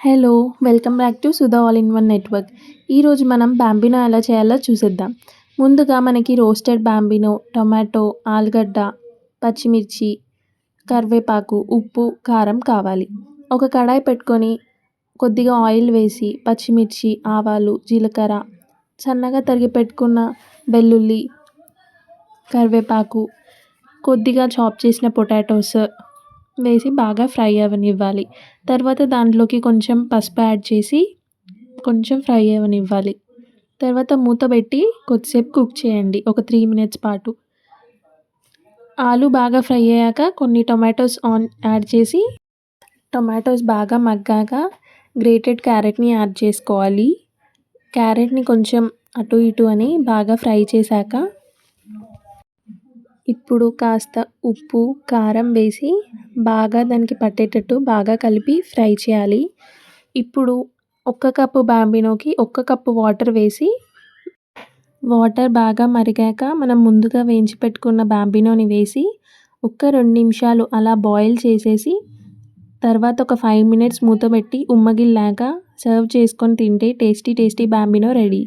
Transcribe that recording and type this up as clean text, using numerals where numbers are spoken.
Hello! Welcome back to Sudha all in one network. ఈరోజు మనం Bambino ఎలా చేయాలో చూసేద్దాం. ముందుగా మనకి రోస్టెడ్ బాంబినో, టొమాటో, ఆలుగడ్డ, పచ్చిమిర్చి, కరివేపాకు, ఉప్పు, కారం కావాలి. ఒక కడాయి పెట్టుకొని కొద్దిగా ఆయిల్ వేసి పచ్చిమిర్చి, ఆవాలు, జీలకర్ర, సన్నగా తరిగి పెట్టుకున్న వెల్లుల్లి, కరివేపాకు, కొద్దిగా చాప్ చేసిన పొటాటోస్ వేసి బాగా ఫ్రై అవ్వనివ్వాలి. తర్వాత దాంట్లోకి కొంచెం పసుపు యాడ్ చేసి కొంచెం ఫ్రై అవ్వనివ్వాలి. తర్వాత మూత పెట్టి కొద్దిసేపు కుక్ చేయండి, ఒక 3 మినిట్స్ పాటు. ఆలు బాగా ఫ్రై అయ్యాక కొన్ని టొమాటోస్ యాడ్ చేసి టొమాటోస్ బాగా మగ్గాక గ్రేటెడ్ క్యారెట్ని యాడ్ చేసుకోవాలి. క్యారెట్ని కొంచెం అటు ఇటు అని బాగా ఫ్రై చేశాక ఇప్పుడు కాస్త ఉప్పు, కారం వేసి బాగా దానికి పట్టేటట్టు బాగా కలిపి ఫ్రై చేయాలి. ఇప్పుడు 1 కప్పు బాంబినోకి 1 కప్పు వాటర్ వేసి వాటర్ బాగా మరిగాక మనం ముందుగా వేయించి పెట్టుకున్న బాంబినోని వేసి ఒక్క 2 నిమిషాలు అలా బాయిల్ చేసేసి తర్వాత ఒక 5 మినిట్స్ మూత పెట్టి ఉమ్మగిల్లాక సర్వ్ చేసుకొని తింటే టేస్టీ బాంబినో రెడీ.